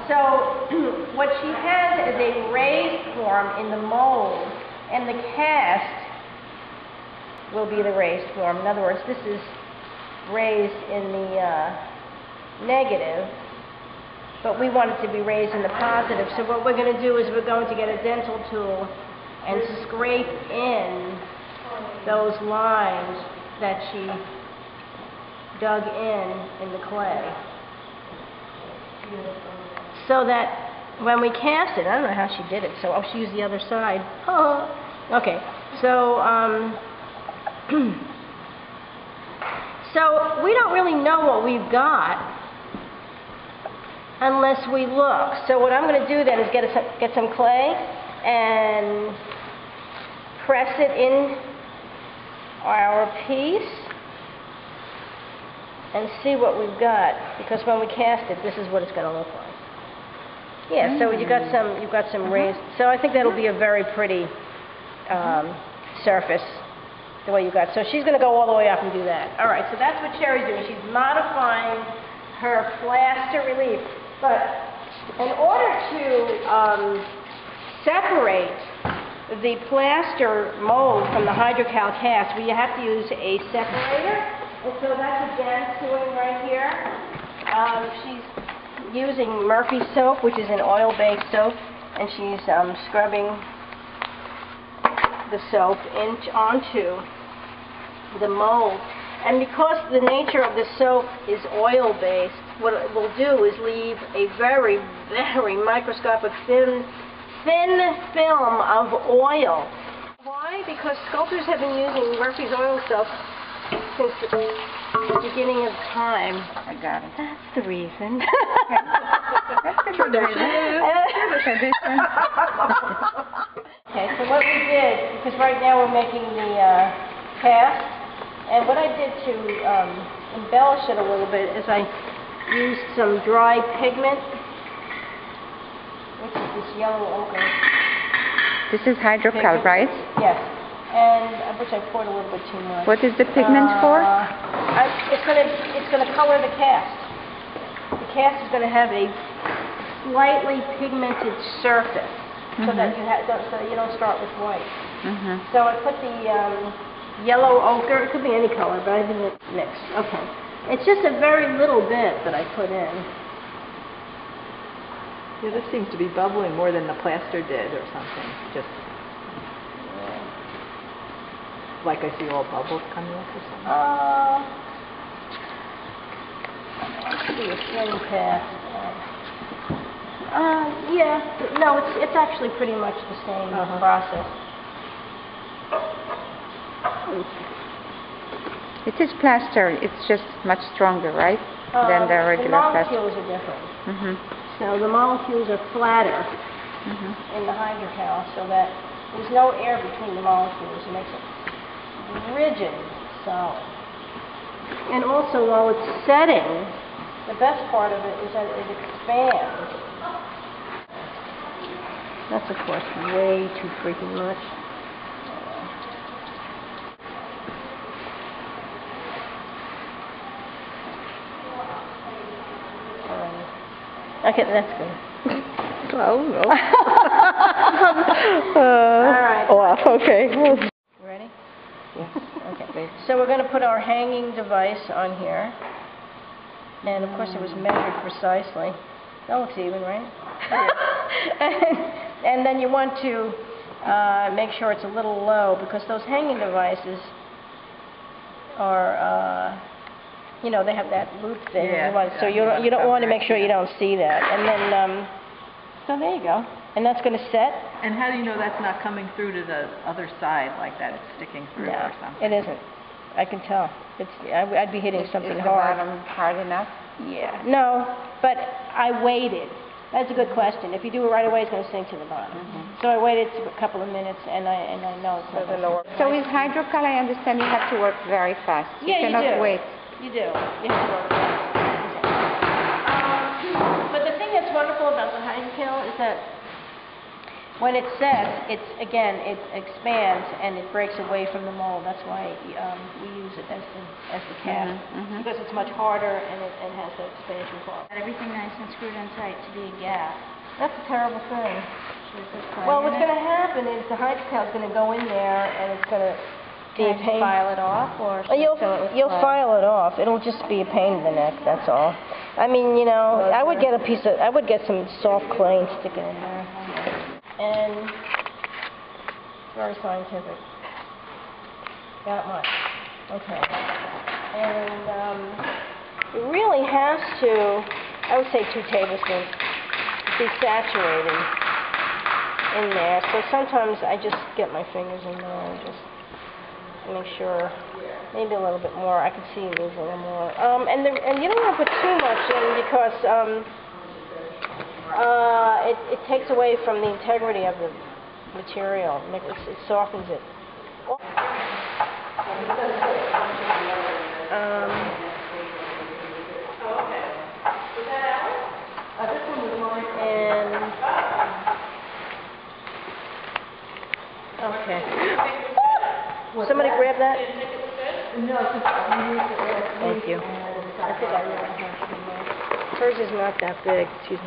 So what she has is a raised form in the mold, and the cast will be the raised form. In other words, this is raised in the negative, but we want it to be raised in the positive. So what we're going to do is we're going to get a dental tool and scrape in those lines that she dug in the clay, so that when we cast it, I don't know how she did it, so she used the other side. Oh, okay. So so we don't really know what we've got unless we look. So what I'm going to do then is get some clay and press it in our piece and see what we've got, because when we cast it, this is what it's going to look like. Yeah, so you've got some raised, so I think that'll be a very pretty surface, the way you got. So she's going to go all the way up and do that. All right, so that's what Sherry's doing. She's modifying her plaster relief. But in order to separate the plaster mold from the hydrocal cast, we have to use a separator. And so that's what Janice doing right here. She's using Murphy soap, which is an oil-based soap, and she's scrubbing the soap onto the mold. And because the nature of the soap is oil-based, what it will do is leave a very, very microscopic thin film of oil. Why? Because sculptors have been using Murphy's oil soap since the beginning of time. I got it. That's the reason. That's the tradition. Tradition. Okay, so what we did, because right now we're making the cast, and what I did to embellish it a little bit is I used some dry pigment, which is this yellow ochre. This is hydrocal, right? Yes. And I wish I poured a little bit too much. What is the pigment for? It's gonna color the cast. The cast is gonna have a slightly pigmented surface, so that you don't start with white. So I put the yellow ochre. It could be any color, but I didn't mix. Okay. It's just a very little bit that I put in. Yeah, this seems to be bubbling more than the plaster did, or something. Just. Like I see all bubbles coming up or something? Let's see, a thin cast. Yeah, no, it's actually pretty much the same process. It is plaster, it's just much stronger, right? Than the regular plaster. The molecules are different. So the molecules are flatter in the hydrocal, so that there's no air between the molecules. It makes it rigid, solid. And also, while it's setting, the best part of it is that it expands. That's, of course, way too freaking much. Okay, that's good. Oh, no. All right. Off, okay. Ready? Yes. Okay. So we're going to put our hanging device on here. And of course it was measured precisely. That looks even, right? And then you want to make sure it's a little low, because those hanging devices are, you know, they have that loop thing. Yeah, so you don't want to make sure you don't see that. And then, so there you go. And that's going to set. And how do you know that's not coming through to the other side like that? It's sticking through or something? It isn't. I can tell. I'd be hitting something hard. Is the bottom hard enough? Yeah. No, but I waited. That's a good question. If you do it right away, it's going to sink to the bottom. So I waited a couple of minutes, and I know it's not going to. So with hydrocal, I understand you have to work very fast. Yeah, you cannot wait. You do. You have to work fast. But the thing that's wonderful about the hydrocal is that when it sets, it expands and it breaks away from the mold. That's why we use it as the cast, because it's much harder and it has that expansion part. Everything nice and screwed in tight to be a gap. That's a terrible thing. Well, what's going to happen is the hydrocal is going to go in there and it's going to be a pain. File it off, or You'll file it off. It'll just be a pain in the neck. That's all. I mean, you know, I would get some soft clay and stick it in there. And very scientific. That much. Okay. And it really has to, I would say 2 tablespoons, be saturated in there. So sometimes I just get my fingers in there and just make sure, maybe a little bit more. I can see it needs a little more. And you don't want to put too much in because it takes away from the integrity of the material. It softens it. Okay. Somebody grab that? No. Thank you. I think I really have. Hers is not that big. Excuse me.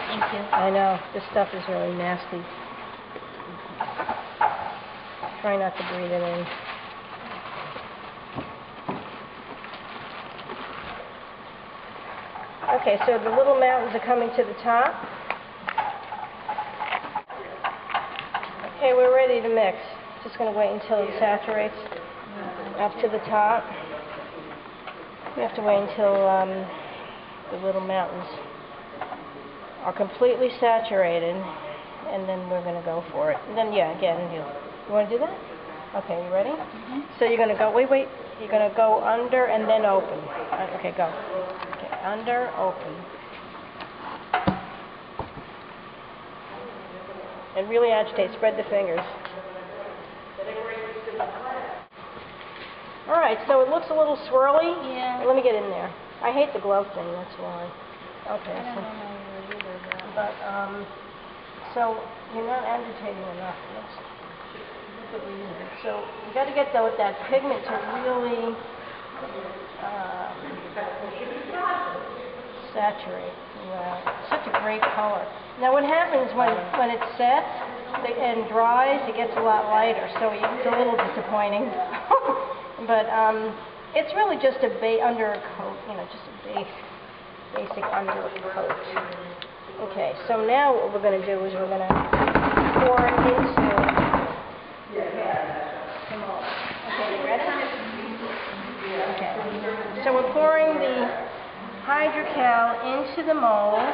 Thank you. I know. This stuff is really nasty. Try not to breathe it in. Okay, so the little mountains are coming to the top. Okay, we're ready to mix. Just going to wait until it saturates up to the top. We have to wait until the little mountains are completely saturated, and then we're going to go for it. And then, yeah, again, you want to do that? Okay, you ready? So you're going to go, wait, you're going to go under and then open. Okay, go. Okay, under, open. And really agitate, spread the fingers. All right, so it looks a little swirly. Yeah. Let me get in there. I hate the glove thing, that's why. Okay, but so you're not agitating enough. So you got to get that pigment to really saturate. Wow, such a great color. Now what happens when it sets and dries, it gets a lot lighter, so it's a little disappointing. But it's really just a undercoat, just a basic undercoat. Okay, so now what we're going to do is we're going to pour it into the mold. Okay, you ready? Okay. So we're pouring the hydrocal into the mold.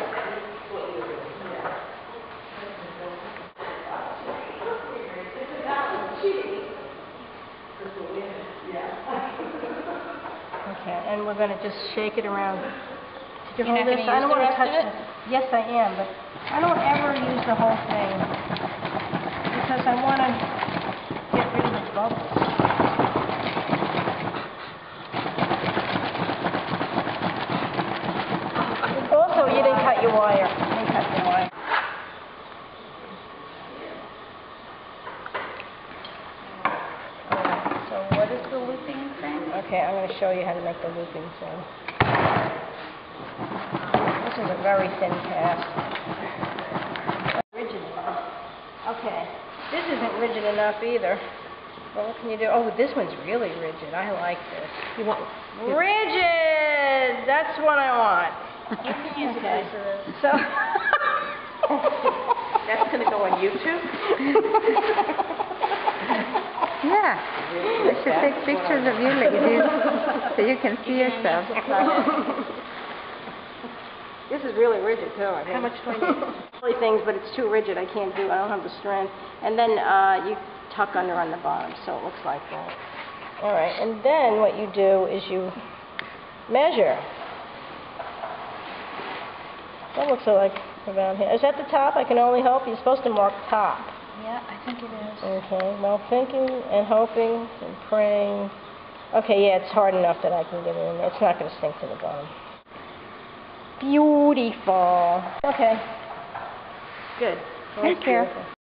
Okay, and we're going to just shake it around. Did you hold this? I don't want to touch it. Yes, I am, but I don't ever use the whole thing because I want to get rid of the bubbles. Also, you didn't cut your wire. You didn't cut your wire. Alright, so what is the looping thing? Okay, I'm going to show you how to make the looping thing. This is a very thin cast. Rigid enough. Okay, this isn't rigid enough either. Well, what can you do? Oh, this one's really rigid. I like this. You want rigid? That's what I want. Okay. So That's going to go on YouTube? Yeah. I should take pictures of you ladies so you can see yourself. this is really rigid too. I think. How much do I need? Really things, but it's too rigid. I can't do it. I don't have the strength. And then you tuck under on the bottom, so it looks like that. All right. And then what you do is you measure. That looks like around here. Is that the top? I can only hope. You're supposed to mark top. Yeah, I think it is. Okay. Well, thinking and hoping and praying Okay, yeah, it's hard enough that I can get it in there. It's not going to sink to the bottom. Beautiful. Okay. Good. Thank you.